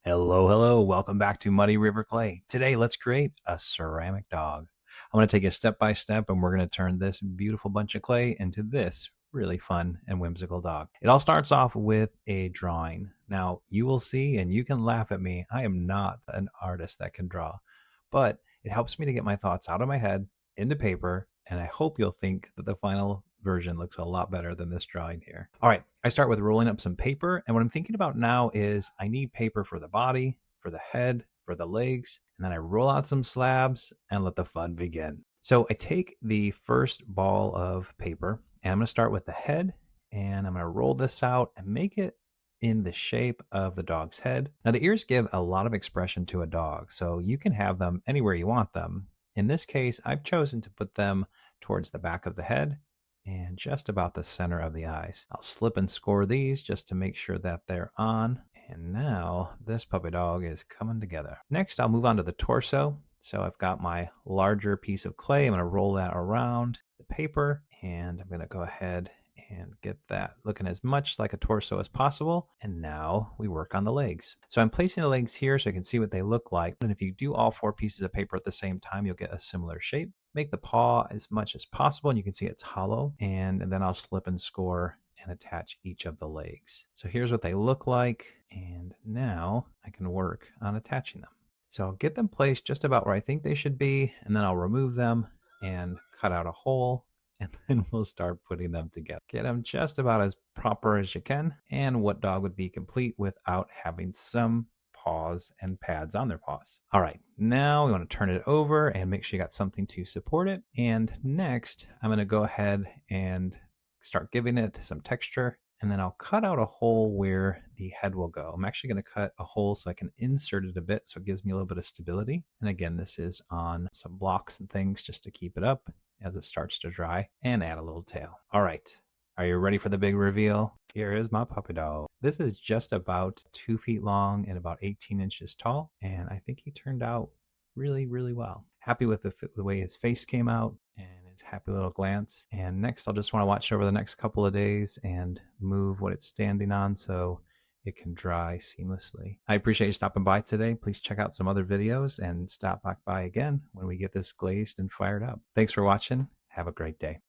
Hello, welcome back to Muddy River Clay. Today, let's create a ceramic dog. I'm going to take you step by step and we're going to turn this beautiful bunch of clay into this really fun and whimsical dog. It all starts off with a drawing. Now, you will see, and you can laugh at me, I am not an artist that can draw, but it helps me to get my thoughts out of my head into paper, and I hope you'll think that the final version looks a lot better than this drawing here. All right, I start with rolling up some paper, and what I'm thinking about now is I need paper for the body, for the head, for the legs, and then I roll out some slabs and let the fun begin. So I take the first ball of paper, and I'm going to start with the head, and I'm going to roll this out and make it in the shape of the dog's head. Now, the ears give a lot of expression to a dog, so you can have them anywhere you want them. In this case, I've chosen to put them towards the back of the head and just about the center of the eyes. I'll slip and score these just to make sure that they're on. And now this puppy dog is coming together. Next, I'll move on to the torso. So I've got my larger piece of clay. I'm going to roll that around the paper, and I'm going to go ahead and get that looking as much like a torso as possible. And now we work on the legs. So I'm placing the legs here so I can see what they look like. And if you do all four pieces of paper at the same time, you'll get a similar shape. Make the paw as much as possible, and you can see it's hollow. And then I'll slip and score and attach each of the legs. So here's what they look like. And now I can work on attaching them. So I'll get them placed just about where I think they should be, and then I'll remove them and cut out a hole, and then we'll start putting them together. Get them just about as proper as you can, and what dog would be complete without having some paws and pads on their paws. All right, now we want to turn it over and make sure you got something to support it. And next, I'm going to go ahead and start giving it some texture. And then I'll cut out a hole where the head will go. I'm actually going to cut a hole so I can insert it a bit so it gives me a little bit of stability. And again, this is on some blocks and things just to keep it up as it starts to dry, and add a little tail. All right, are you ready for the big reveal? Here is my puppy dog. This is just about 2 feet long and about 18 inches tall, and I think he turned out really, really well. Happy with the way his face came out and his happy little glance. And next, I'll just want to watch over the next couple of days and move what it's standing on so it can dry seamlessly. I appreciate you stopping by today. Please check out some other videos and stop back by again when we get this glazed and fired up. Thanks for watching. Have a great day.